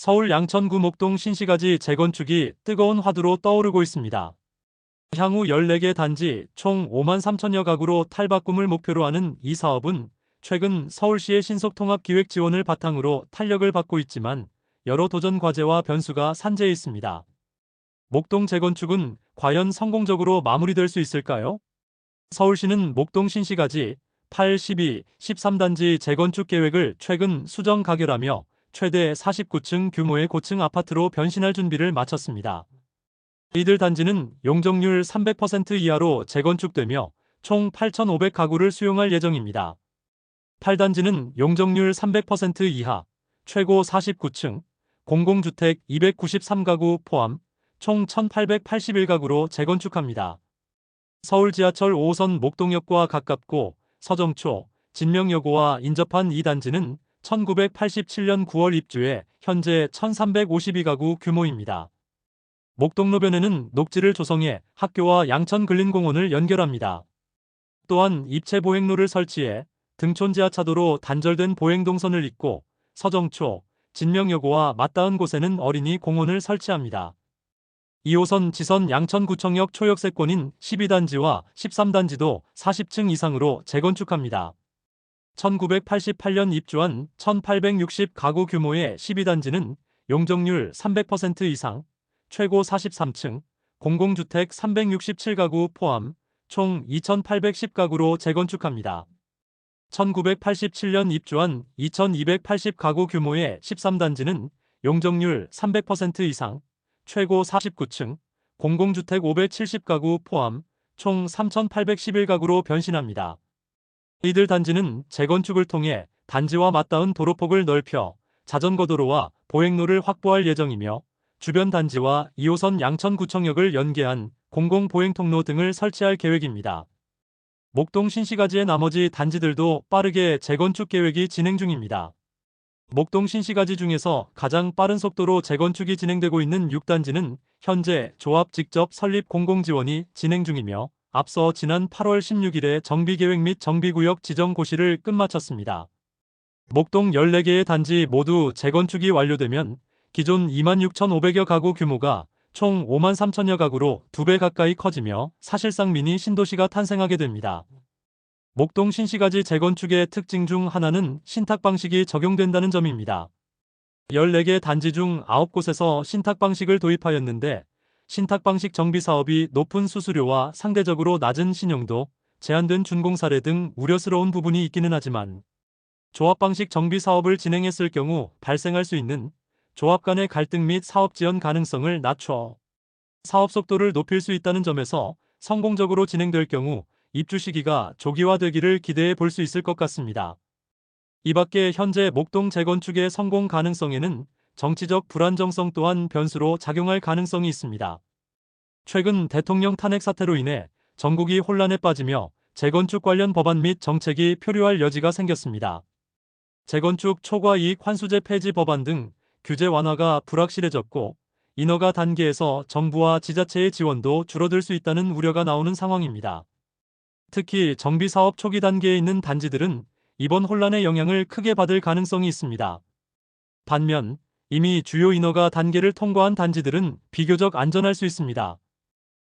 서울 양천구 목동 신시가지 재건축이 뜨거운 화두로 떠오르고 있습니다. 향후 14개 단지 총 5만 3천여 가구로 탈바꿈을 목표로 하는 이 사업은 최근 서울시의 신속통합 기획 지원을 바탕으로 탄력을 받고 있지만 여러 도전 과제와 변수가 산재해 있습니다. 목동 재건축은 과연 성공적으로 마무리될 수 있을까요? 서울시는 목동 신시가지 8, 12, 13단지 재건축 계획을 최근 수정 가결하며 최대 49층 규모의 고층 아파트로 변신할 준비를 마쳤습니다. 이들 단지는 용적률 300% 이하로 재건축되며 총 8,500가구를 수용할 예정입니다. 8단지는 용적률 300% 이하, 최고 49층, 공공주택 293가구 포함 총 1,881가구로 재건축합니다. 서울 지하철 5호선 목동역과 가깝고 서정초, 진명여고와 인접한 이 단지는 1987년 9월 입주해 현재 1,352가구 규모입니다. 목동로변에는 녹지를 조성해 학교와 양천근린공원을 연결합니다. 또한 입체 보행로를 설치해 등촌 지하차도로 단절된 보행동선을 잇고 서정초, 진명여고와 맞닿은 곳에는 어린이 공원을 설치합니다. 2호선 지선 양천구청역 초역세권인 12단지와 13단지도 40층 이상으로 재건축합니다. 1988년 입주한 1,860가구 규모의 12단지는 용적률 300% 이상, 최고 43층, 공공주택 367가구 포함 총 2,810가구로 재건축합니다. 1987년 입주한 2,280가구 규모의 13단지는 용적률 300% 이상, 최고 49층, 공공주택 570가구 포함 총 3,811가구로 변신합니다. 이들 단지는 재건축을 통해 단지와 맞닿은 도로폭을 넓혀 자전거도로와 보행로를 확보할 예정이며 주변 단지와 2호선 양천구청역을 연계한 공공보행통로 등을 설치할 계획입니다. 목동 신시가지의 나머지 단지들도 빠르게 재건축 계획이 진행 중입니다. 목동 신시가지 중에서 가장 빠른 속도로 재건축이 진행되고 있는 6단지는 현재 조합 직접 설립 공공지원이 진행 중이며 앞서 지난 8월 16일에 정비계획 및 정비구역 지정 고시를 끝마쳤습니다. 목동 14개의 단지 모두 재건축이 완료되면 기존 26,500여 가구 규모가 총 5만 3천여 가구로 2배 가까이 커지며 사실상 미니 신도시가 탄생하게 됩니다. 목동 신시가지 재건축의 특징 중 하나는 신탁 방식이 적용된다는 점입니다. 14개 단지 중 9곳에서 신탁 방식을 도입하였는데 신탁 방식 정비 사업이 높은 수수료와 상대적으로 낮은 신용도, 제한된 준공 사례 등 우려스러운 부분이 있기는 하지만 조합 방식 정비 사업을 진행했을 경우 발생할 수 있는 조합 간의 갈등 및 사업 지연 가능성을 낮춰 사업 속도를 높일 수 있다는 점에서 성공적으로 진행될 경우 입주 시기가 조기화되기를 기대해 볼 수 있을 것 같습니다. 이 밖에 현재 목동 재건축의 성공 가능성에는 정치적 불안정성 또한 변수로 작용할 가능성이 있습니다. 최근 대통령 탄핵 사태로 인해 전국이 혼란에 빠지며 재건축 관련 법안 및 정책이 표류할 여지가 생겼습니다. 재건축 초과 이익 환수제 폐지 법안 등 규제 완화가 불확실해졌고 인허가 단계에서 정부와 지자체의 지원도 줄어들 수 있다는 우려가 나오는 상황입니다. 특히 정비사업 초기 단계에 있는 단지들은 이번 혼란의 영향을 크게 받을 가능성이 있습니다. 반면 이미 주요 인허가 단계를 통과한 단지들은 비교적 안전할 수 있습니다.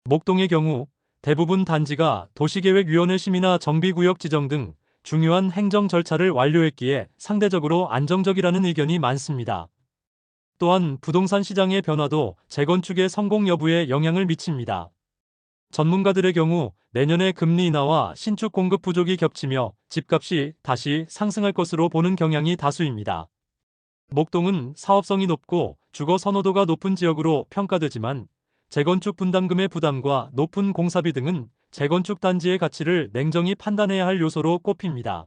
목동의 경우 대부분 단지가 도시계획위원회 심의나 정비구역 지정 등 중요한 행정 절차를 완료했기에 상대적으로 안정적이라는 의견이 많습니다. 또한 부동산 시장의 변화도 재건축의 성공 여부에 영향을 미칩니다. 전문가들의 경우 내년에 금리 인하와 신축 공급 부족이 겹치며 집값이 다시 상승할 것으로 보는 경향이 다수입니다. 목동은 사업성이 높고 주거 선호도가 높은 지역으로 평가되지만 재건축 분담금의 부담과 높은 공사비 등은 재건축 단지의 가치를 냉정히 판단해야 할 요소로 꼽힙니다.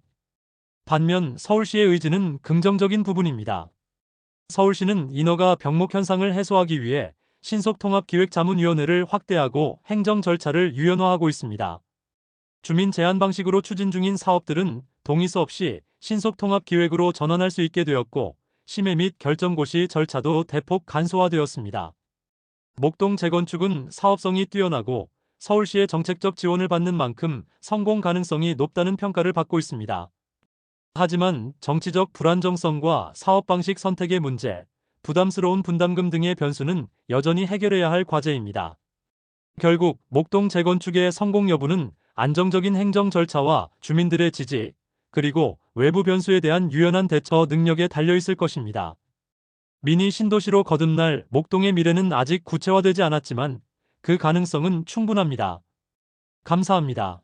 반면 서울시의 의지는 긍정적인 부분입니다. 서울시는 인허가 병목 현상을 해소하기 위해 신속통합기획자문위원회를 확대하고 행정 절차를 유연화하고 있습니다. 주민 제한 방식으로 추진 중인 사업들은 동의서 없이 신속통합기획으로 전환할 수 있게 되었고 심의 및 결정고시 절차도 대폭 간소화되었습니다. 목동 재건축은 사업성이 뛰어나고 서울시의 정책적 지원을 받는 만큼 성공 가능성이 높다는 평가를 받고 있습니다. 하지만 정치적 불안정성과 사업 방식 선택의 문제, 부담스러운 분담금 등의 변수는 여전히 해결해야 할 과제입니다. 결국 목동 재건축의 성공 여부는 안정적인 행정 절차와 주민들의 지지, 그리고 외부 변수에 대한 유연한 대처 능력에 달려 있을 것입니다. 미니 신도시로 거듭날 목동의 미래는 아직 구체화되지 않았지만 그 가능성은 충분합니다. 감사합니다.